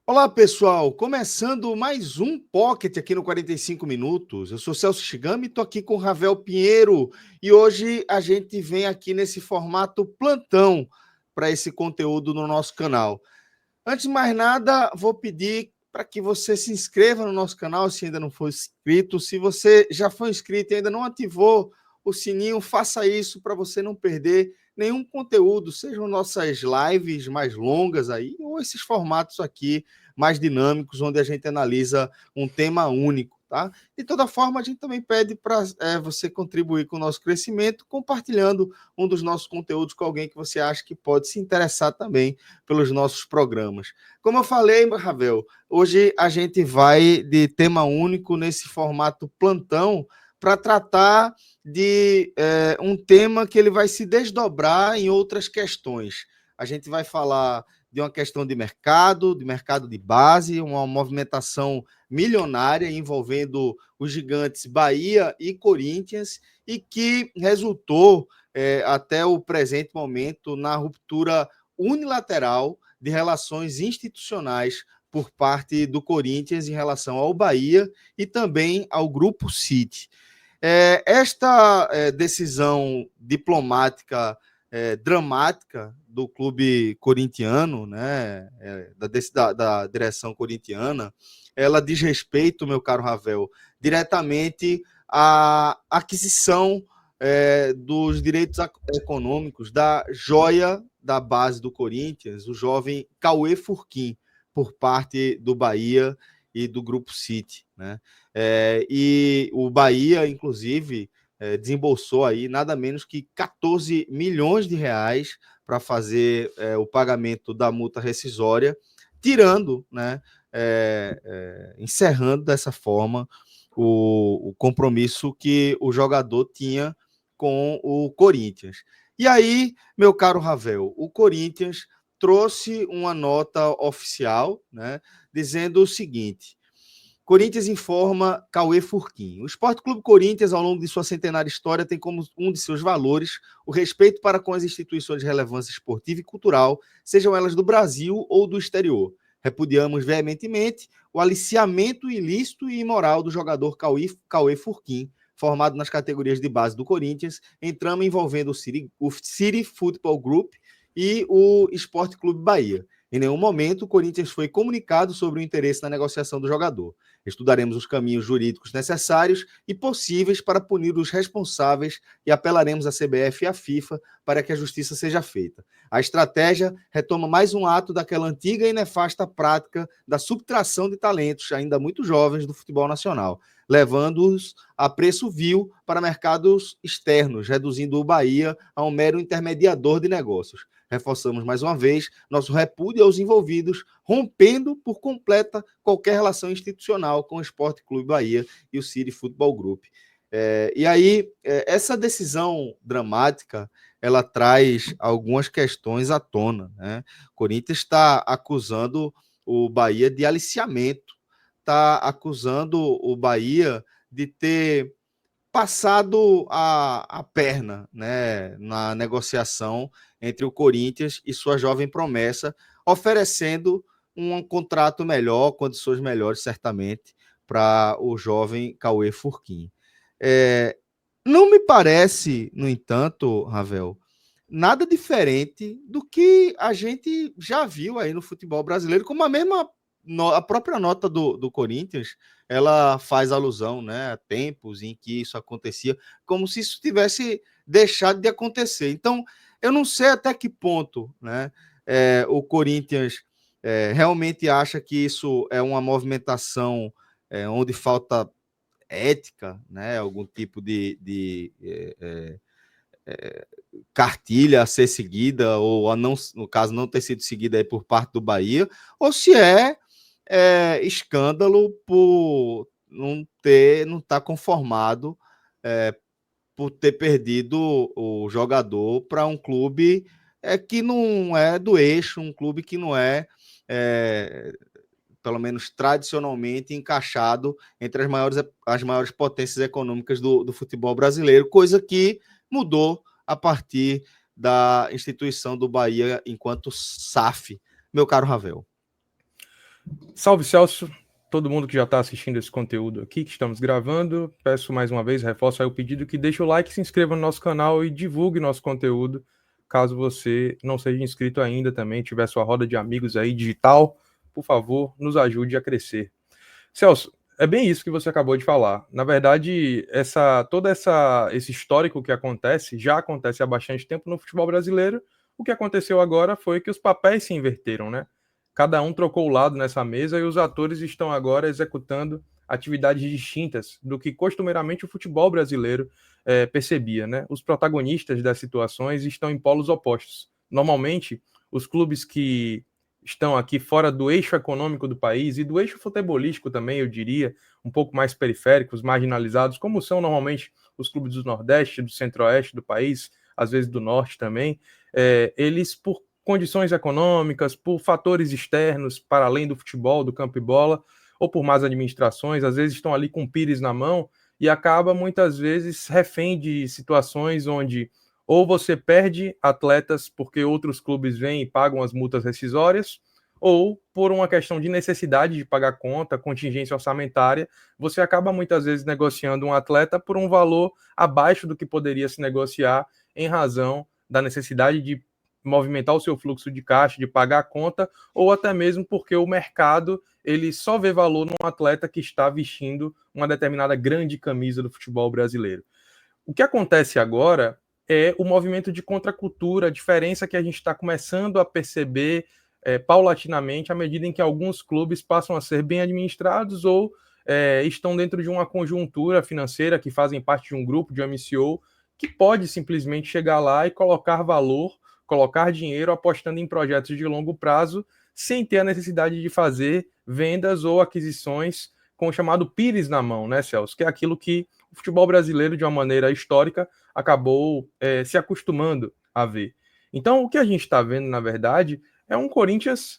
Olá, pessoal! Começando mais um Pocket aqui no 45 Minutos. Eu sou Celso Shigami e estou aqui com o Ravel Pinheiro. E hoje a gente vem aqui nesse formato plantão para esse conteúdo no nosso canal. Antes de mais nada, vou pedir para que você se inscreva no nosso canal se ainda não for inscrito. Se você já foi inscrito e ainda não ativou o sininho, faça isso para você não perder nenhum conteúdo, sejam nossas lives mais longas aí, ou esses formatos aqui mais dinâmicos, onde a gente analisa um tema único, tá? De toda forma, a gente também pede para você contribuir com o nosso crescimento, compartilhando um dos nossos conteúdos com alguém que você acha que pode se interessar também pelos nossos programas. Como eu falei, Ravel, hoje a gente vai de tema único nesse formato plantão para tratar de um tema que ele vai se desdobrar em outras questões. A gente vai falar de uma questão de mercado de base, uma movimentação milionária envolvendo os gigantes Bahia e Corinthians e que resultou até o presente momento na ruptura unilateral de relações institucionais por parte do Corinthians em relação ao Bahia e também ao Grupo City. Esta decisão diplomática dramática do clube corintiano, né, da direção corintiana, ela diz respeito, meu caro Ravel, diretamente à aquisição dos direitos econômicos da joia da base do Corinthians, o jovem Cauê Furquim, por parte do Bahia e do Grupo City, né? E o Bahia, inclusive, desembolsou aí nada menos que 14 milhões de reais para fazer o pagamento da multa rescisória, tirando, né, encerrando dessa forma o compromisso que o jogador tinha com o Corinthians. E aí, meu caro Ravel, o Corinthians trouxe uma nota oficial, né, dizendo o seguinte: Corinthians informa Cauê Furquim. O Sport Clube Corinthians, ao longo de sua centenária história, tem como um de seus valores o respeito para com as instituições de relevância esportiva e cultural, sejam elas do Brasil ou do exterior. Repudiamos veementemente o aliciamento ilícito e imoral do jogador Cauê Furquim, formado nas categorias de base do Corinthians, em trama envolvendo o City Football Group e o Sport Clube Bahia. Em nenhum momento o Corinthians foi comunicado sobre o interesse na negociação do jogador. Estudaremos os caminhos jurídicos necessários e possíveis para punir os responsáveis e apelaremos à CBF e à FIFA para que a justiça seja feita. A estratégia retoma mais um ato daquela antiga e nefasta prática da subtração de talentos ainda muito jovens do futebol nacional, levando-os a preço vil para mercados externos, reduzindo o Bahia a um mero intermediador de negócios. Reforçamos mais uma vez nosso repúdio aos envolvidos, rompendo por completa qualquer relação institucional com o Sport Clube Bahia e o City Football Group. E aí, essa decisão dramática, ela traz algumas questões à tona, né? O Corinthians está acusando o Bahia de aliciamento, está acusando o Bahia de ter passado a perna, né, na negociação entre o Corinthians e sua jovem promessa, oferecendo um contrato melhor, condições melhores, certamente, para o jovem Cauê Furquim. Não me parece, no entanto, Ravel, nada diferente do que a gente já viu aí no futebol brasileiro, como a própria nota do Corinthians, ela faz alusão, né, a tempos em que isso acontecia, como se isso tivesse deixado de acontecer. Então, eu não sei até que ponto, né, o Corinthians realmente acha que isso é uma movimentação onde falta ética, né, algum tipo cartilha a ser seguida, ou a não, no caso, não ter sido seguida aí por parte do Bahia, ou se escândalo por não estar conformado por ter perdido o jogador para um clube que não é do eixo, um clube que não é pelo menos tradicionalmente, encaixado entre as maiores potências econômicas do futebol brasileiro, coisa que mudou a partir da instituição do Bahia enquanto SAF, meu caro Ravel. Salve, Celso, todo mundo que já está assistindo esse conteúdo aqui que estamos gravando. Peço mais uma vez, reforço aí o pedido que deixe o like, se inscreva no nosso canal e divulgue nosso conteúdo. Caso você não seja inscrito ainda também, tiver sua roda de amigos aí digital, por favor, nos ajude a crescer. Celso, é bem isso que você acabou de falar. Na verdade, esse histórico que acontece já acontece há bastante tempo no futebol brasileiro. O que aconteceu agora foi que os papéis se inverteram, né? Cada um trocou o lado nessa mesa e os atores estão agora executando atividades distintas do que costumeiramente o futebol brasileiro percebia, né? Os protagonistas das situações estão em polos opostos. Normalmente, os clubes que estão aqui fora do eixo econômico do país e do eixo futebolístico também, eu diria, um pouco mais periféricos, marginalizados, como são normalmente os clubes do Nordeste, do Centro-Oeste do país, às vezes do Norte também, eles, por condições econômicas, por fatores externos, para além do futebol, do campo e bola, ou por más administrações, às vezes estão ali com o pires na mão e acaba muitas vezes refém de situações onde ou você perde atletas porque outros clubes vêm e pagam as multas rescisórias, ou por uma questão de necessidade de pagar conta, contingência orçamentária, você acaba muitas vezes negociando um atleta por um valor abaixo do que poderia se negociar em razão da necessidade de movimentar o seu fluxo de caixa, de pagar a conta, ou até mesmo porque o mercado ele só vê valor num atleta que está vestindo uma determinada grande camisa do futebol brasileiro. O que acontece agora é o movimento de contracultura, a diferença que a gente está começando a perceber paulatinamente à medida em que alguns clubes passam a ser bem administrados ou estão dentro de uma conjuntura financeira, que fazem parte de um grupo, de um MCO, que pode simplesmente chegar lá e colocar valor, colocar dinheiro apostando em projetos de longo prazo, sem ter a necessidade de fazer vendas ou aquisições com o chamado pires na mão, né, Celso? Que é aquilo que o futebol brasileiro, de uma maneira histórica, acabou se acostumando a ver. Então, o que a gente está vendo, na verdade, é um Corinthians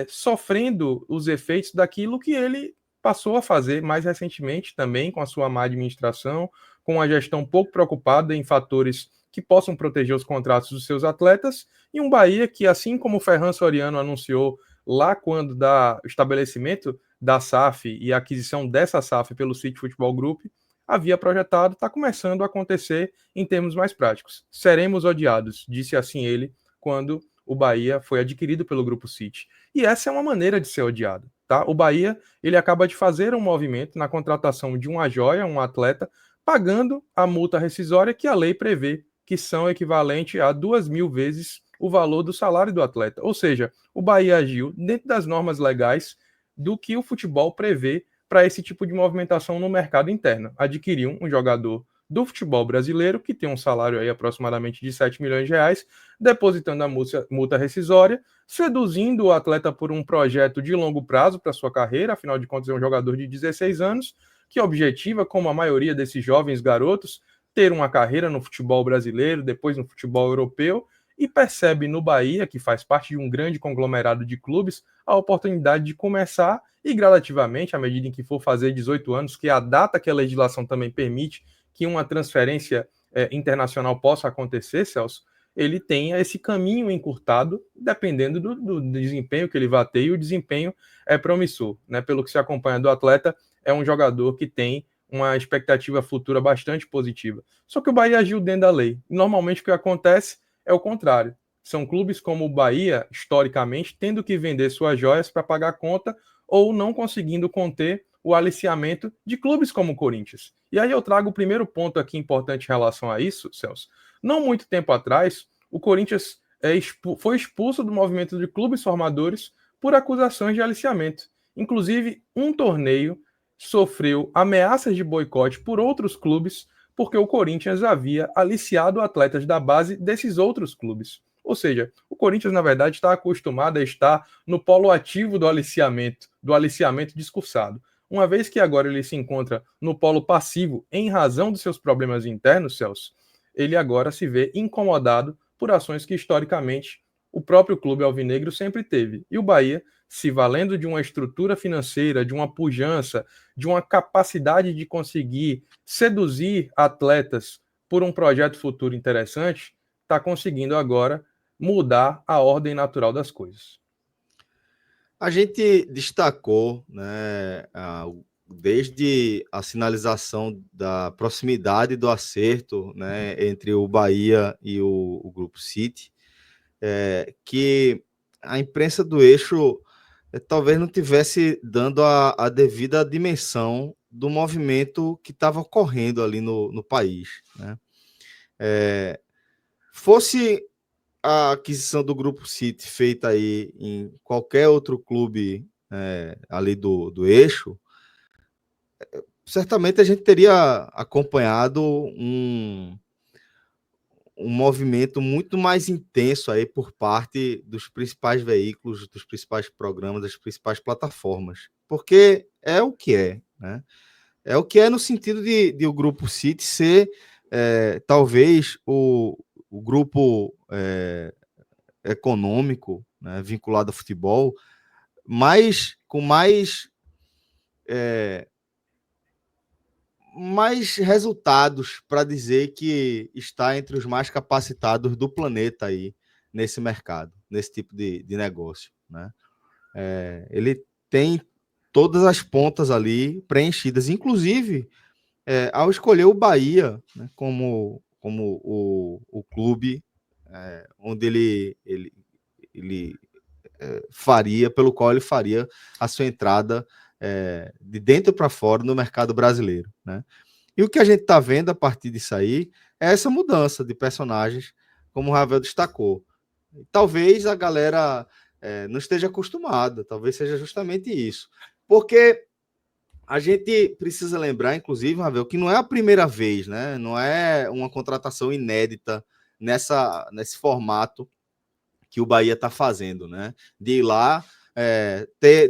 sofrendo os efeitos daquilo que ele passou a fazer mais recentemente também, com a sua má administração, com a gestão pouco preocupada em fatores que possam proteger os contratos dos seus atletas, e um Bahia que, assim como o Ferran Soriano anunciou lá quando da estabelecimento da SAF e a aquisição dessa SAF pelo City Futebol Group, havia projetado, está começando a acontecer em termos mais práticos. Seremos odiados, disse assim ele, quando o Bahia foi adquirido pelo Grupo City. E essa é uma maneira de ser odiado. Tá? O Bahia ele acaba de fazer um movimento na contratação de uma joia, um atleta, pagando a multa rescisória que a lei prevê, que são equivalente a 2.000 vezes o valor do salário do atleta. Ou seja, o Bahia agiu dentro das normas legais do que o futebol prevê para esse tipo de movimentação no mercado interno. Adquiriu um jogador do futebol brasileiro, que tem um salário aí aproximadamente de 7 milhões de reais, depositando a multa rescisória, seduzindo o atleta por um projeto de longo prazo para sua carreira, afinal de contas é um jogador de 16 anos, que objetiva, como a maioria desses jovens garotos, ter uma carreira no futebol brasileiro, depois no futebol europeu, e percebe no Bahia, que faz parte de um grande conglomerado de clubes, a oportunidade de começar e gradativamente, à medida em que for fazer 18 anos, que é a data que a legislação também permite que uma transferência internacional possa acontecer, Celso, ele tenha esse caminho encurtado, dependendo do desempenho que ele vai ter, e o desempenho é promissor. Né? Pelo que se acompanha do atleta, é um jogador que tem uma expectativa futura bastante positiva. Só que o Bahia agiu dentro da lei. Normalmente o que acontece é o contrário. São clubes como o Bahia, historicamente, tendo que vender suas joias para pagar a conta ou não conseguindo conter o aliciamento de clubes como o Corinthians. E aí eu trago o primeiro ponto aqui importante em relação a isso, Celso. Não muito tempo atrás, o Corinthians foi expulso do movimento de clubes formadores por acusações de aliciamento. Inclusive, um torneio sofreu ameaças de boicote por outros clubes porque o Corinthians havia aliciado atletas da base desses outros clubes. Ou seja, o Corinthians, na verdade, está acostumado a estar no polo ativo do aliciamento discursado. Uma vez que agora ele se encontra no polo passivo em razão dos seus problemas internos, Celso, ele agora se vê incomodado por ações que historicamente o próprio clube alvinegro sempre teve. E o Bahia, se valendo de uma estrutura financeira, de uma pujança, de uma capacidade de conseguir seduzir atletas por um projeto futuro interessante, está conseguindo agora mudar a ordem natural das coisas. A gente destacou, né, desde a sinalização da proximidade do acerto, né, entre o Bahia e o Grupo City, que a imprensa do Eixo talvez não tivesse dando a devida dimensão do movimento que estava ocorrendo ali no país, né? Fosse a aquisição do Grupo City feita aí em qualquer outro clube ali do Eixo, certamente a gente teria acompanhado um movimento muito mais intenso aí por parte dos principais veículos, dos principais programas, das principais plataformas, porque é o que é, né? É o que é no sentido de o Grupo City ser talvez o grupo econômico, né, vinculado a futebol, mas com mais resultados para dizer que está entre os mais capacitados do planeta aí nesse mercado, nesse tipo de negócio, né? Ele tem todas as pontas ali preenchidas, inclusive ao escolher o Bahia, né, como o clube onde ele faria, pelo qual ele faria a sua entrada de dentro para fora no mercado brasileiro, né? E o que a gente está vendo a partir disso aí é essa mudança de personagens, como o Ravel destacou. Talvez a galera não esteja acostumada, talvez seja justamente isso. Porque a gente precisa lembrar, inclusive, Ravel, que não é a primeira vez, né? Não é uma contratação inédita nesse formato que o Bahia está fazendo, né? De ir lá,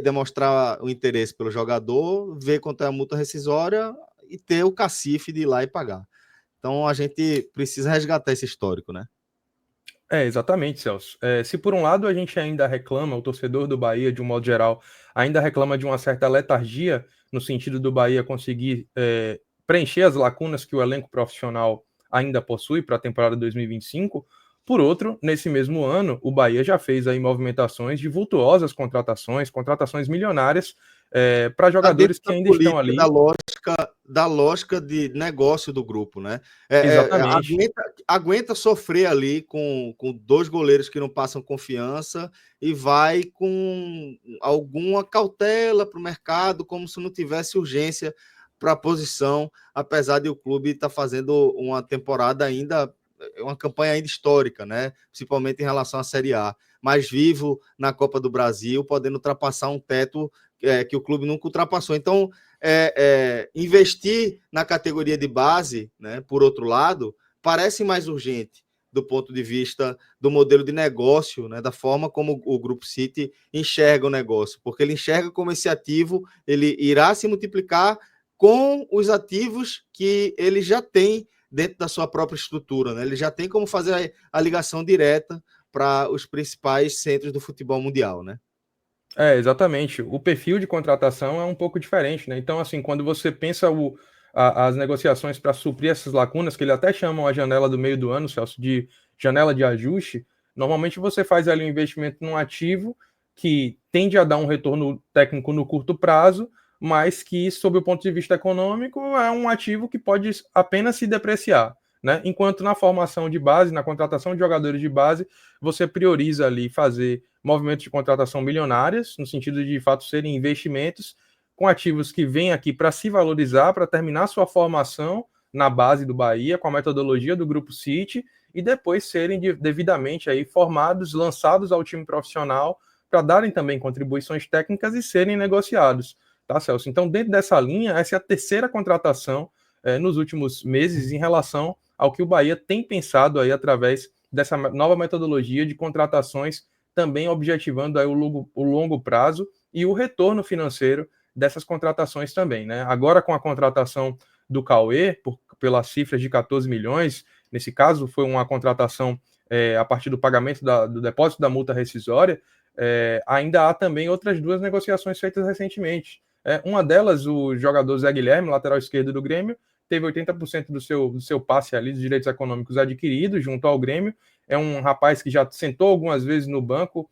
demonstrar o interesse pelo jogador, ver quanto é a multa rescisória e ter o cacife de ir lá e pagar. Então a gente precisa resgatar esse histórico, né? Exatamente, Celso. Se por um lado a gente ainda reclama, o torcedor do Bahia, de um modo geral, ainda reclama de uma certa letargia, no sentido do Bahia conseguir preencher as lacunas que o elenco profissional ainda possui para a temporada 2025, por outro, nesse mesmo ano, o Bahia já fez aí movimentações de vultuosas contratações milionárias para Tá dentro jogadores que da ainda estão política, ali. da lógica de negócio do grupo, né? Exatamente. Aguenta sofrer ali com dois goleiros que não passam confiança e vai com alguma cautela para o mercado, como se não tivesse urgência para a posição, apesar de o clube estar fazendo uma temporada ainda, uma campanha ainda histórica, né? Principalmente em relação à Série A, mais vivo na Copa do Brasil, podendo ultrapassar um teto que o clube nunca ultrapassou. Então, investir na categoria de base, né, por outro lado, parece mais urgente do ponto de vista do modelo de negócio, né, da forma como o Grupo City enxerga o negócio, porque ele enxerga como esse ativo ele irá se multiplicar com os ativos que ele já tem dentro da sua própria estrutura, né? Ele já tem como fazer a ligação direta para os principais centros do futebol mundial, né? Exatamente. O perfil de contratação é um pouco diferente, né? Então, assim, quando você pensa as negociações para suprir essas lacunas, que eles até chamam a janela do meio do ano, Celso, de janela de ajuste, normalmente você faz ali um investimento num ativo que tende a dar um retorno técnico no curto prazo, mas que, sob o ponto de vista econômico, é um ativo que pode apenas se depreciar, né? Enquanto na formação de base, na contratação de jogadores de base, você prioriza ali fazer movimentos de contratação milionárias, no sentido de fato serem investimentos com ativos que vêm aqui para se valorizar, para terminar sua formação na base do Bahia, com a metodologia do Grupo City, e depois serem devidamente aí formados, lançados ao time profissional, para darem também contribuições técnicas e serem negociados. Tá, Celso? Então, dentro dessa linha, essa é a terceira contratação nos últimos meses em relação ao que o Bahia tem pensado aí através dessa nova metodologia de contratações, também objetivando aí o longo prazo e o retorno financeiro dessas contratações também, né? Agora com a contratação do Cauê, pela cifra de 14 milhões, nesse caso foi uma contratação a partir do pagamento do depósito da multa rescisória, ainda há também outras duas negociações feitas recentemente. Uma delas, o jogador Zé Guilherme, lateral esquerdo do Grêmio, teve 80% do seu passe ali, dos direitos econômicos adquiridos junto ao Grêmio. É um rapaz que já sentou algumas vezes no banco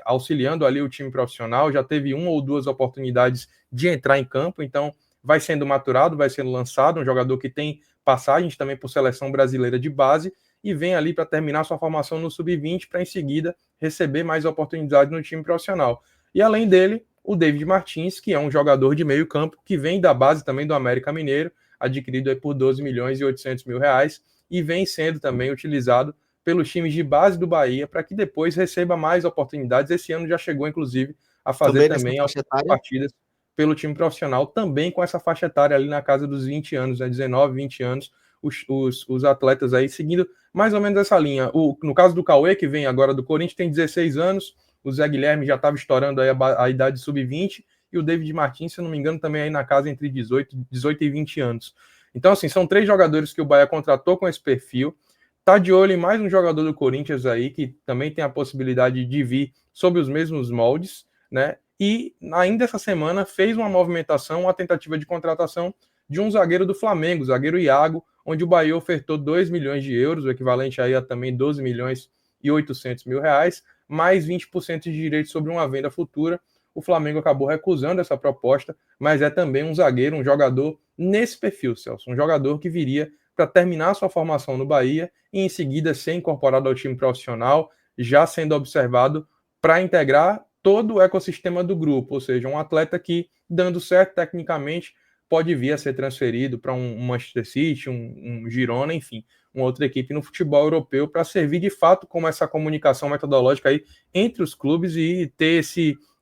auxiliando ali o time profissional, já teve 1 ou 2 oportunidades de entrar em campo, então vai sendo maturado, vai sendo lançado, um jogador que tem passagens também por seleção brasileira de base e vem ali para terminar sua formação no sub-20 para em seguida receber mais oportunidades no time profissional. E além dele, o David Martins, que é um jogador de meio campo que vem da base também do América Mineiro, adquirido aí por 12 milhões e 800 mil reais e vem sendo também utilizado pelos times de base do Bahia para que depois receba mais oportunidades. Esse ano já chegou, inclusive, a fazer também algumas partidas pelo time profissional, também com essa faixa etária ali na casa dos 20 anos, né, 19, 20 anos, os atletas aí seguindo mais ou menos essa linha. No caso do Cauê, que vem agora do Corinthians, tem 16 anos, o Zé Guilherme já estava estourando aí a idade sub-20, e o David Martins, se eu não me engano, também aí na casa entre 18 e 20 anos. Então, assim, são 3 jogadores que o Bahia contratou com esse perfil. Tá de olho em mais um jogador do Corinthians aí, que também tem a possibilidade de vir sob os mesmos moldes, né? E ainda essa semana fez uma movimentação, uma tentativa de contratação de um zagueiro do Flamengo, o zagueiro Iago, onde o Bahia ofertou 2 milhões de euros, o equivalente aí a também 12 milhões e 800 mil reais, mais 20% de direito sobre uma venda futura. O Flamengo acabou recusando essa proposta, mas é também um zagueiro, um jogador nesse perfil, Celso, um jogador que viria para terminar sua formação no Bahia e em seguida ser incorporado ao time profissional, já sendo observado para integrar todo o ecossistema do grupo, ou seja, um atleta que, dando certo tecnicamente, pode vir a ser transferido para um Manchester City, um Girona, enfim, uma outra equipe no futebol europeu para servir de fato como essa comunicação metodológica aí entre os clubes e ter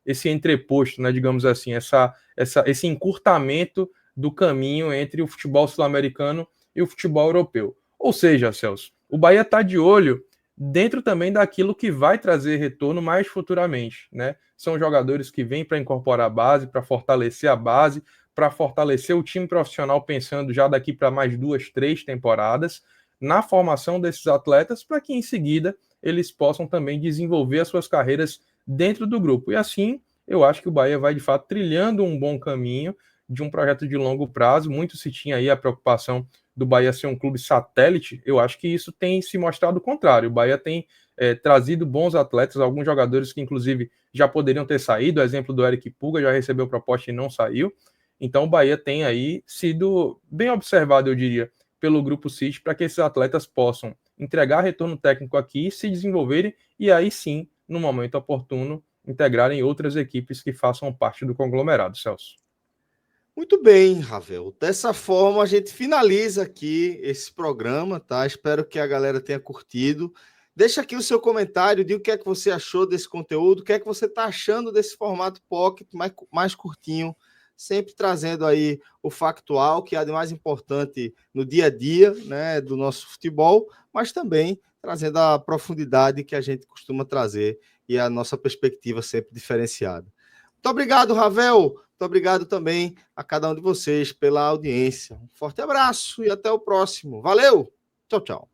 esse entreposto, né, digamos assim, esse encurtamento do caminho entre o futebol sul-americano e o futebol europeu. Ou seja, Celso, o Bahia está de olho dentro também daquilo que vai trazer retorno mais futuramente, né? São jogadores que vêm para incorporar a base, para fortalecer a base, para fortalecer o time profissional, pensando já daqui para mais 2, 3 temporadas, na formação desses atletas, para que em seguida eles possam também desenvolver as suas carreiras dentro do grupo. E assim, eu acho que o Bahia vai de fato trilhando um bom caminho de um projeto de longo prazo. Muito se tinha aí a preocupação do Bahia ser um clube satélite. Eu acho que isso tem se mostrado o contrário. O Bahia tem trazido bons atletas, alguns jogadores que inclusive já poderiam ter saído, o exemplo do Eric Puga já recebeu proposta e não saiu. Então o Bahia tem aí sido bem observado, eu diria, pelo Grupo City, para que esses atletas possam entregar retorno técnico aqui, se desenvolverem e aí sim, no momento oportuno, integrarem outras equipes que façam parte do conglomerado, Celso. Muito bem, Ravel. Dessa forma, a gente finaliza aqui esse programa, tá? Espero que a galera tenha curtido. Deixa aqui o seu comentário, diga o que é que você achou desse conteúdo, o que é que você está achando desse formato pocket mais curtinho, sempre trazendo aí o factual, que é de mais importante no dia a dia, né, do nosso futebol, mas também trazendo a profundidade que a gente costuma trazer e a nossa perspectiva sempre diferenciada. Muito obrigado, Ravel. Muito obrigado também a cada um de vocês pela audiência. Um forte abraço e até o próximo. Valeu! Tchau, tchau.